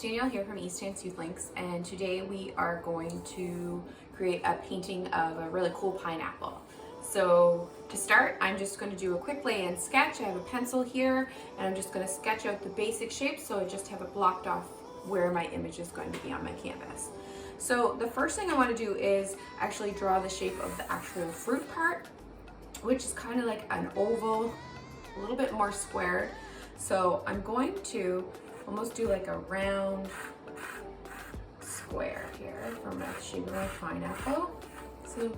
it's Danielle here from East Dance Youth Links, and today we are going to create a painting of a really cool pineapple. So to start, I'm just going to do a quick lay-in sketch. I have a pencil here, and I'm just going to sketch out the basic shapes so I just have it blocked off where my image is going to be on my canvas. So the first thing I want to do is actually draw the shape of the actual fruit part, which is kind of like an oval, a little bit more squared. So I'm going to almost do like a round square here for my shape of my pineapple. So,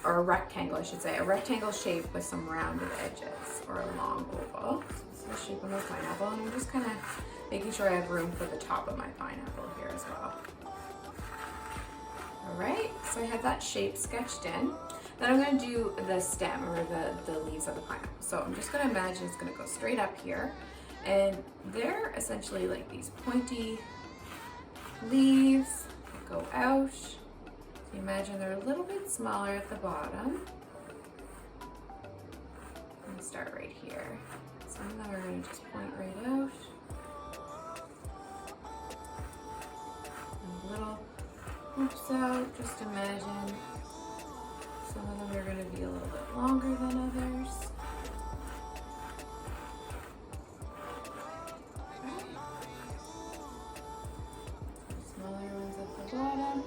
or a rectangle, I should say, a rectangle shape with some rounded edges, or a long oval. So this is the shape of my pineapple, and I'm just kind of making sure I have room for the top of my pineapple here as well. All right, so I have that shape sketched in. Then I'm going to do the stem, or the leaves of the pineapple. So I'm just going to imagine it's going to go straight up here, and they're essentially like these pointy leaves that go out. So you imagine they're a little bit smaller at the bottom. I'm going to start right here. Some of them are going to just point right out. And little hoops out, just imagine. Some of them are going to be a little bit longer than others. Okay. Smaller ones at the bottom.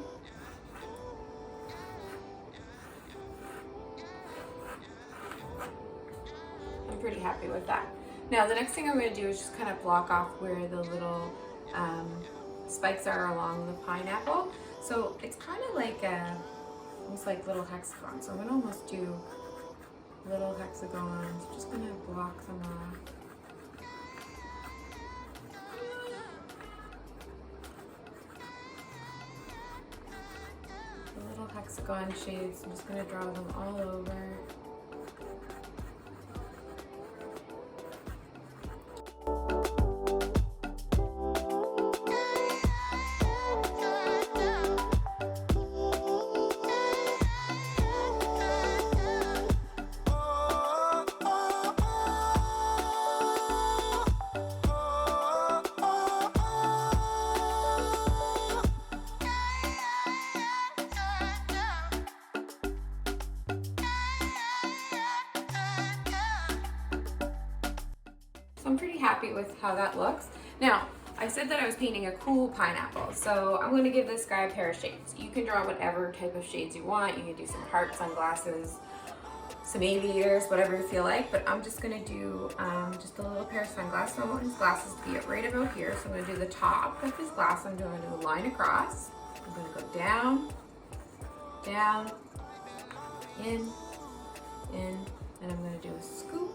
I'm pretty happy with that. Now the next thing I'm going to do is just kind of block off where the little spikes are along the pineapple. So it's kind of like almost like little hexagons. So I'm going to almost do little hexagons. I'm just going to block them off. The little hexagon shapes, I'm just going to draw them all over. I'm pretty happy with how that looks. Now, I said that I was painting a cool pineapple, so I'm going to give this guy a pair of shades. You can draw whatever type of shades you want. You can do some heart sunglasses, some aviators, whatever you feel like, but I'm just going to do just a little pair of sunglasses. So I want his glasses to be right about here, so I'm going to do the top of his glass. I'm going to do a line across. I'm going to go down, down, in, and I'm going to do a scoop.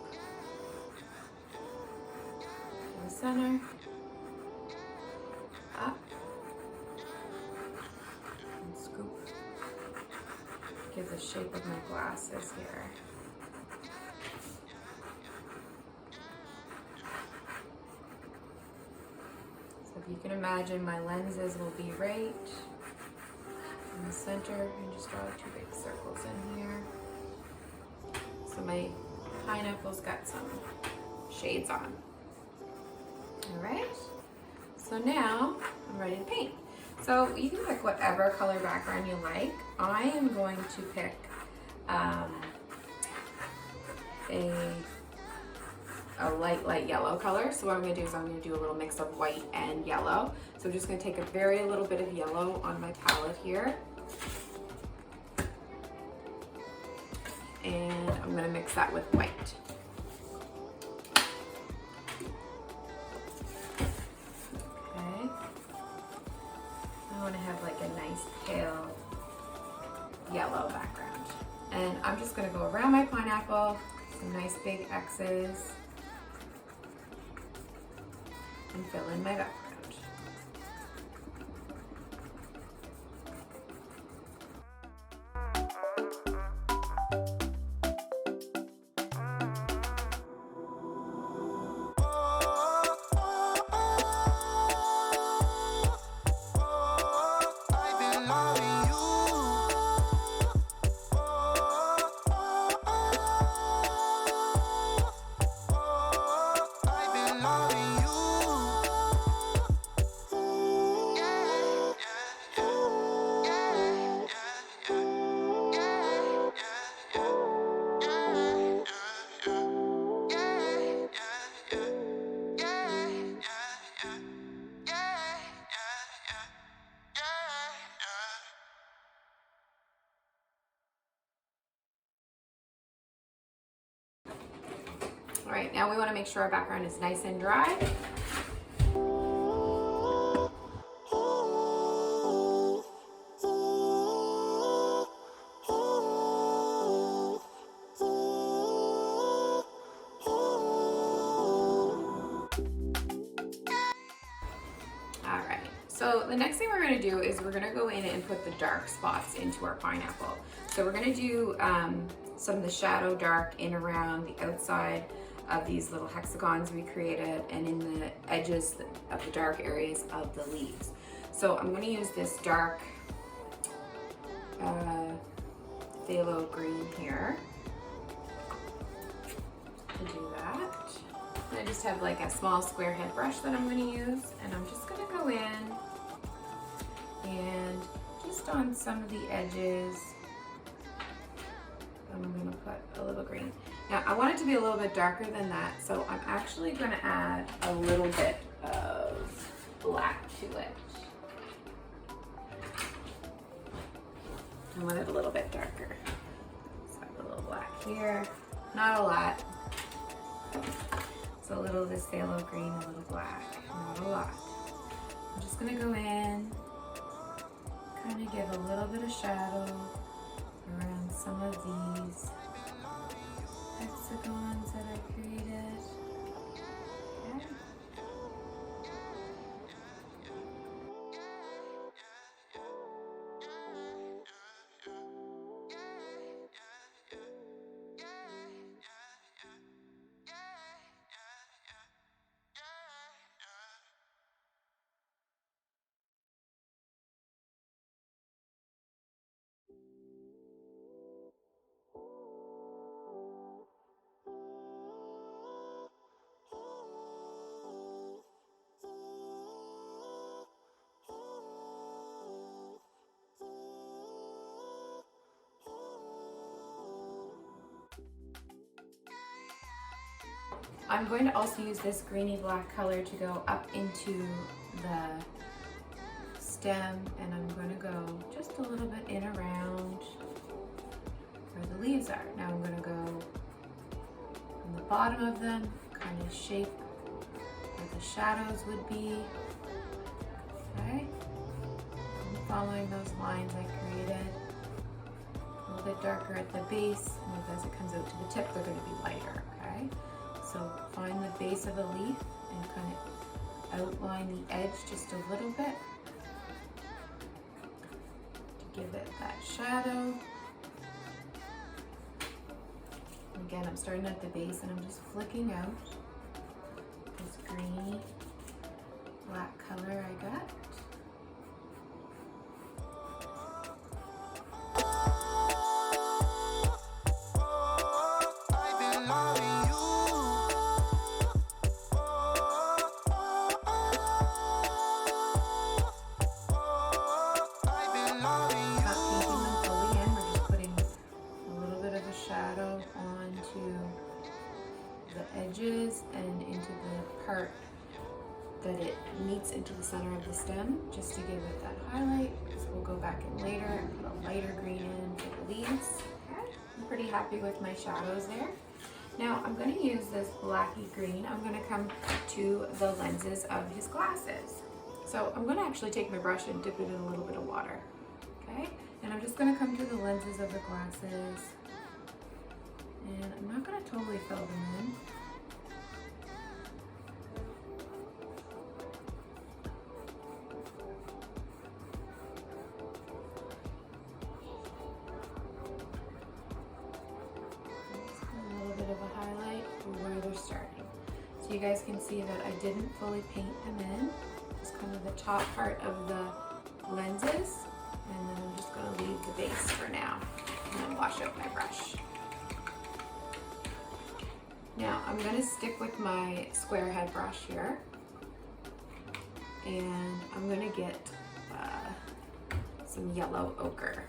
The center, up, and scoop. Give the shape of my glasses here. So if you can imagine, my lenses will be right in the center, and just draw 2 big circles in here. So my pineapple's got some shades on. All right, so now I'm ready to paint. So you can pick whatever color background you like. I am going to pick a light yellow color. So what I'm going to do is I'm going to do a little mix of white and yellow. So I'm just going to take a very little bit of yellow on my palette here. And I'm going to mix that with white. I want to have like a nice pale yellow background. And I'm just going to go around my pineapple, some nice big X's, and fill in my background. Now we want to make sure our background is nice and dry. Alright, so the next thing we're going to do is we're going to go in and put the dark spots into our pineapple. So we're going to do some of the shadow dark in around the outside of these little hexagons we created and in the edges of the dark areas of the leaves. So I'm going to use this dark phthalo green here to do that. And I just have like a small square head brush that I'm going to use, and I'm just going to go in and just on some of the edges I'm going to put a little green. Now I want it to be a little bit darker than that, so I'm actually going to add a little bit of black to it. I want it a little bit darker. So I have a little black here, not a lot. So a little of this phthalo green, a little black, not a lot. I'm just gonna go in, kind of give a little bit of shadow around some of these hexagons that I created. Okay. I'm going to also use this greeny black color to go up into the stem, and I'm going to go just a little bit in around where the leaves are. Now I'm going to go on the bottom of them, kind of shape where the shadows would be. Okay, I'm following those lines I created. A little bit darker at the base, and as it comes out to the tip, they're going to be lighter. Okay. So find the base of a leaf and kind of outline the edge just a little bit to give it that shadow. And again, I'm starting at the base and I'm just flicking out this greeny black color I got. And into the part that it meets into the center of the stem, just to give it that highlight. So we'll go back in later and put a lighter green in for the leaves. Okay. I'm pretty happy with my shadows there. Now I'm going to use this blacky green. I'm going to come to the lenses of his glasses. So I'm going to actually take my brush and dip it in a little bit of water. Okay, and I'm just going to come to the lenses of the glasses, and I'm not going to totally fill them in. Starting. So you guys can see that I didn't fully paint them in. Just kind of the top part of the lenses, and then I'm just going to leave the base for now and then wash out my brush. Now I'm going to stick with my square head brush here, and I'm going to get some yellow ochre.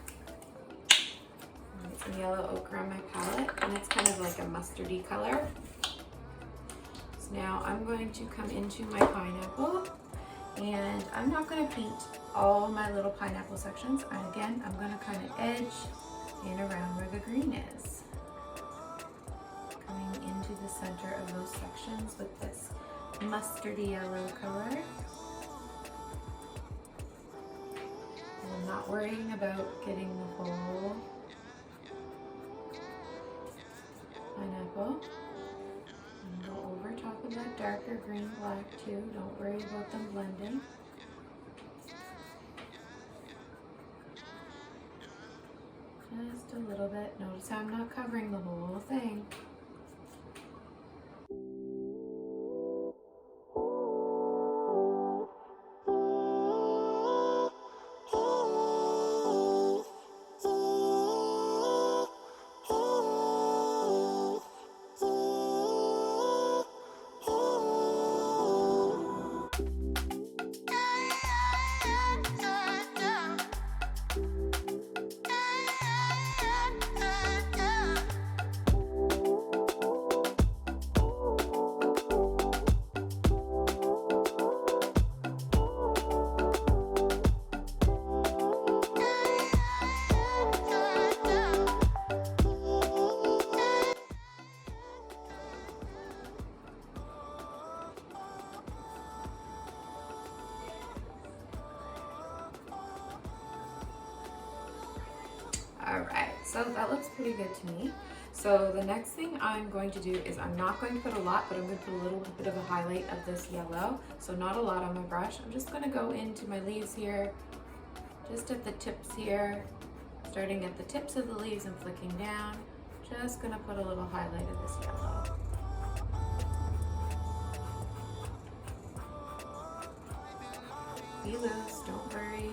Some yellow ochre on my palette, and it's kind of like a mustardy color. Now I'm going to come into my pineapple, and I'm not going to paint all my little pineapple sections. And again, I'm going to kind of edge in around where the green is, coming into the center of those sections with this mustardy yellow color. And I'm not worrying about getting the whole pineapple. And go over top of that darker green black too. Don't worry about them blending. Just a little bit. Notice how I'm not covering the whole thing. Alright, so that looks pretty good to me. So the next thing I'm going to do is I'm not going to put a lot, but I'm going to put a little bit of a highlight of this yellow. So not a lot on my brush. I'm just going to go into my leaves here, just at the tips here, starting at the tips of the leaves and flicking down. Just going to put a little highlight of this yellow. Be loose, don't worry.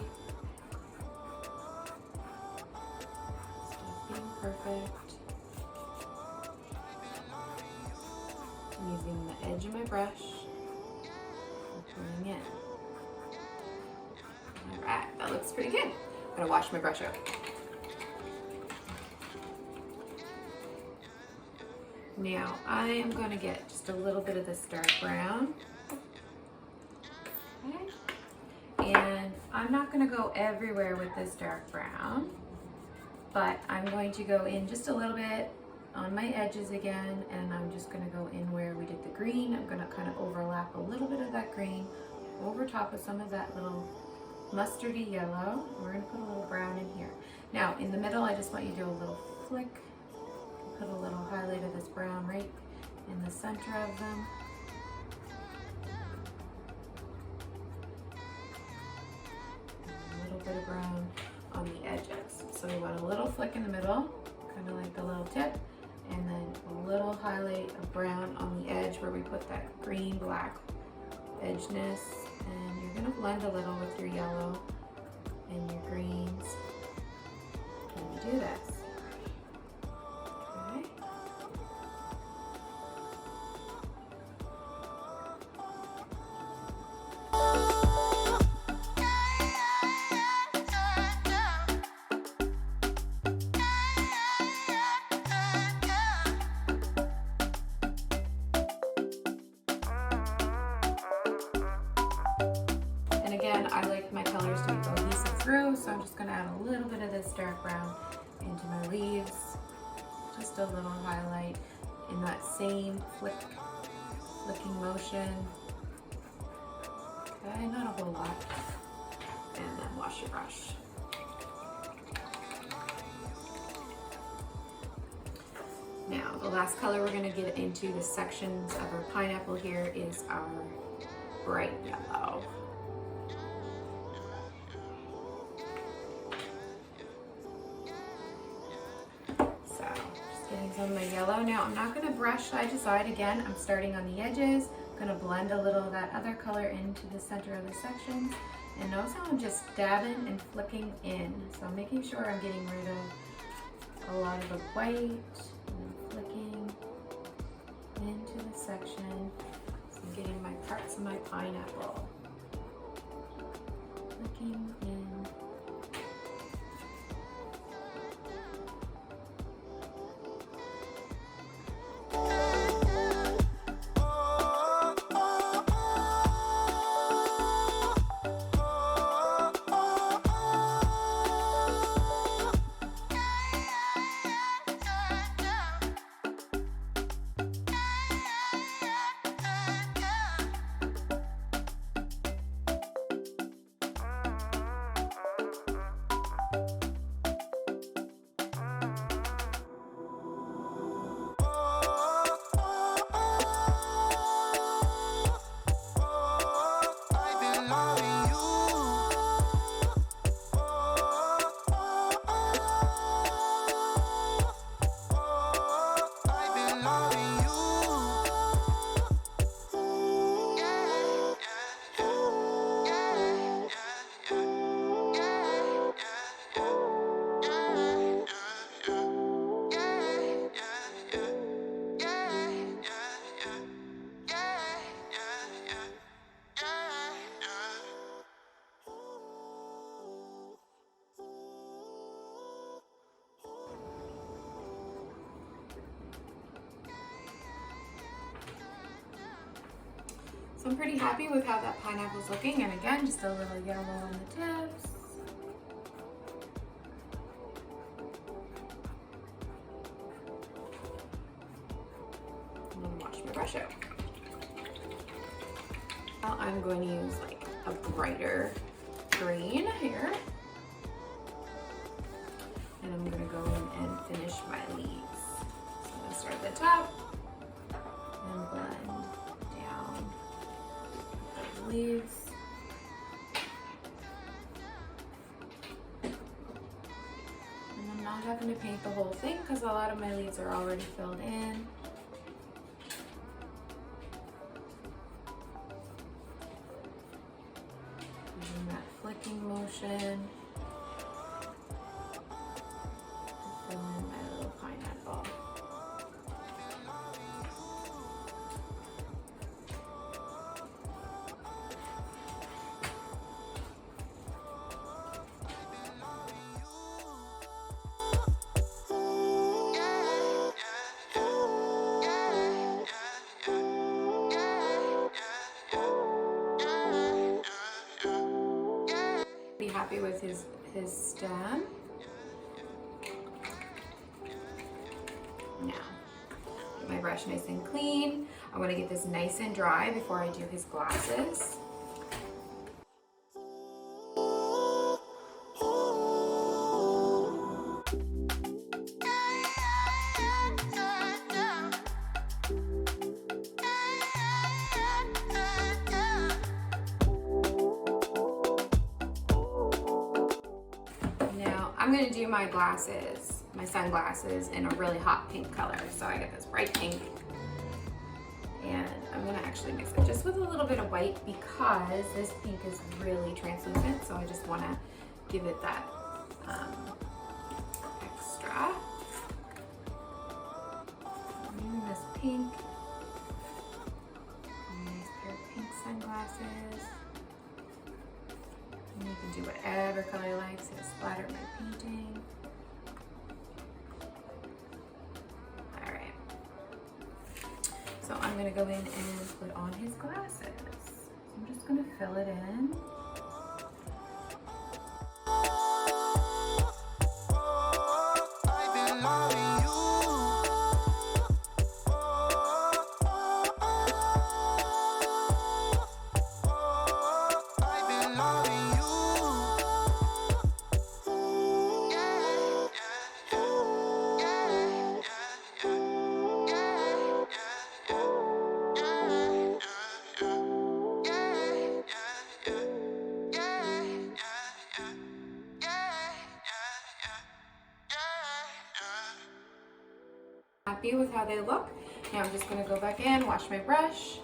Perfect. I'm using the edge of my brush and pulling in. Alright, that looks pretty good. I'm gonna wash my brush out. Now I am gonna get just a little bit of this dark brown. Okay. And I'm not gonna go everywhere with this dark brown, but I'm going to go in just a little bit on my edges again, and I'm just going to go in where we did the green. I'm going to kind of overlap a little bit of that green over top of some of that little mustardy yellow. We're going to put a little brown in here. Now in the middle, I just want you to do a little flick, put a little highlight of this brown right in the center of them. A little bit of brown on the edges. So we want a little flick in the middle, kind of like the little tip, and then a little highlight of brown on the edge where we put that green black edgeness. And you're gonna blend a little with your yellow and your greens when you do this. Okay. And again, I like my colors to be cohesive through, so I'm just going to add a little bit of this dark brown into my leaves. Just a little highlight in that same flicking motion. Okay, not a whole lot. And then wash your brush. Now, the last color we're going to get into the sections of our pineapple here is our bright yellow. So, just getting some of my yellow. Now, I'm not going to brush side to side again. I'm starting on the edges. I'm going to blend a little of that other color into the center of the sections. And notice how I'm just dabbing and flicking in. So I'm making sure I'm getting rid of a lot of the white and flicking into the section. So I'm getting my parts of my pineapple. Flicking in. So I'm pretty happy with how that pineapple's looking, and again, just a little yellow on the tips. And then wash my brush out. Now I'm going to use like a brighter green here. And I'm gonna go in and finish my leaves. So I'm gonna start at the top and blend down the leaves. And I'm not having to paint the whole thing because a lot of my leaves are already filled in. Using that flicking motion. Fill in my little pineapple. Be happy with his stem. Now, get my brush nice and clean. I want to get this nice and dry before I do his glasses. Now, I'm going to do my glasses, my sunglasses, in a really hot pink color. So I got this bright pink, and I'm gonna actually mix it just with a little bit of white because this pink is really translucent, so I just wanna give it that extra. I'm using this pink, nice pair of pink sunglasses. And you can do whatever color you like, so to splatter my painting. So I'm gonna go in and put on his glasses. I'm just gonna fill it in. Happy with how they look. Now I'm just going to go back in, wash my brush.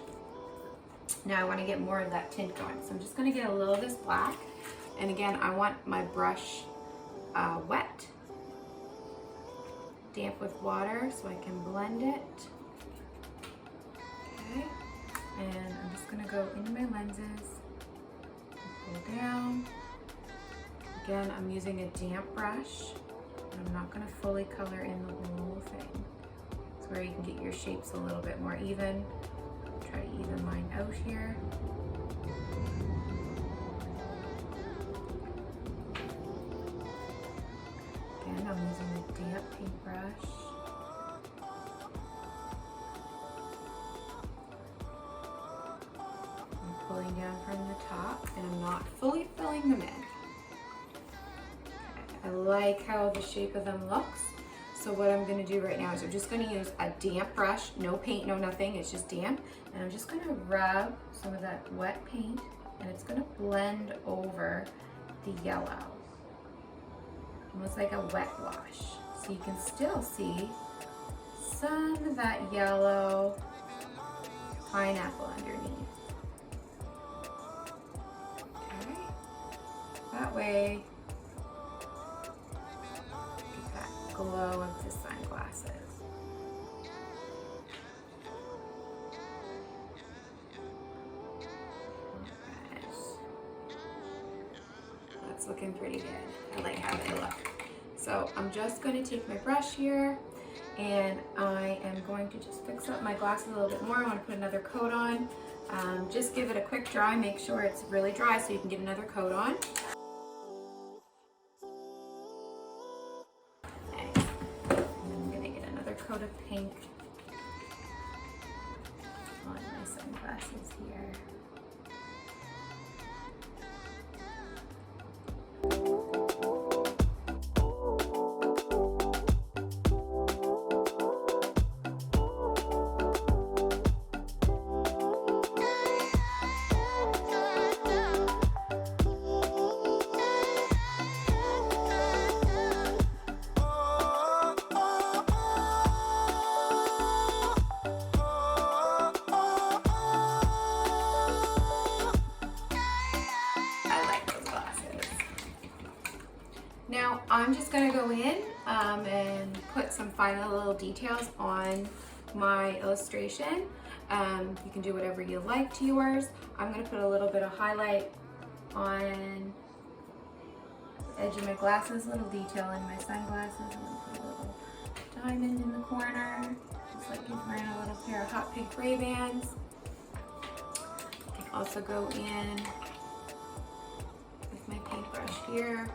Now I want to get more of that tint going. So I'm just going to get a little of this black. And again, I want my brush wet, damp with water so I can blend it. Okay. And I'm just going to go into my lenses, pull down. Again, I'm using a damp brush. I'm not going to fully color in the whole thing. It's where you can get your shapes a little bit more even. Try to even mine out here. Again, I'm using a damp paintbrush. I'm pulling down from the top, and I'm not fully filling them in. I like how the shape of them looks. So what I'm going to do right now is I'm just going to use a damp brush, no paint, no nothing, it's just damp. And I'm just going to rub some of that wet paint, and it's going to blend over the yellow. Almost like a wet wash. So you can still see some of that yellow pineapple underneath. Okay, that way glow of the sunglasses. Alright. That's looking pretty good. I like how they look. So I'm just going to take my brush here, and I am going to just fix up my glasses a little bit more. I want to put another coat on. Just give it a quick dry, make sure it's really dry so you can get another coat on. Nice. I'm gonna get another coat of pink on my sunglasses here. Now I'm just going to go in and put some final little details on my illustration. You can do whatever you like to yours. I'm going to put a little bit of highlight on the edge of my glasses, a little detail in my sunglasses. I'm going to put a little diamond in the corner, just like he's wearing a little pair of hot pink Ray-Bans. I can also go in with my paintbrush here.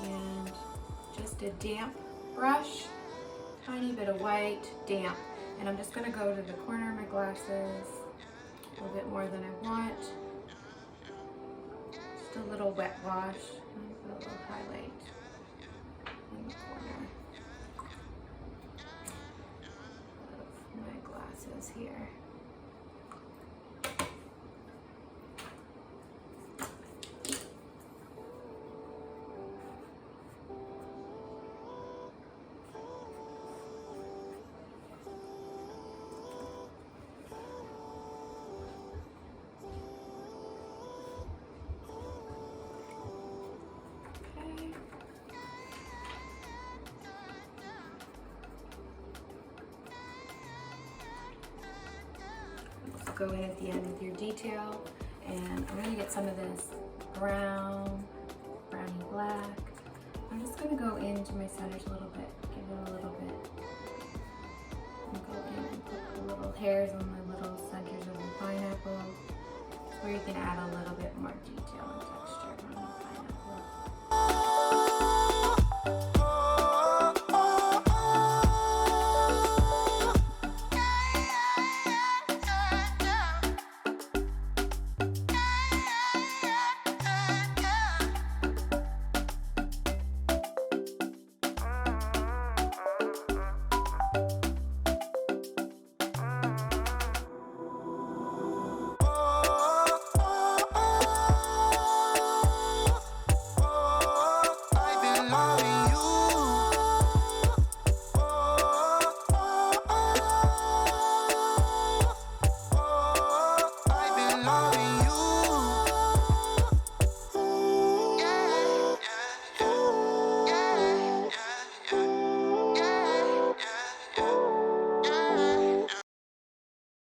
And just a damp brush, tiny bit of white, damp. And I'm just gonna go to the corner of my glasses, a little bit more than I want. Just a little wet wash, and put a little highlight in the corner of my glasses here. Go in at the end with your detail, and I'm going to get some of this browny black. I'm just going to go into my centers a little bit, give it a little bit, and go in and put the little hairs on my little centers of the pineapple, where you can add a little bit more detail into it.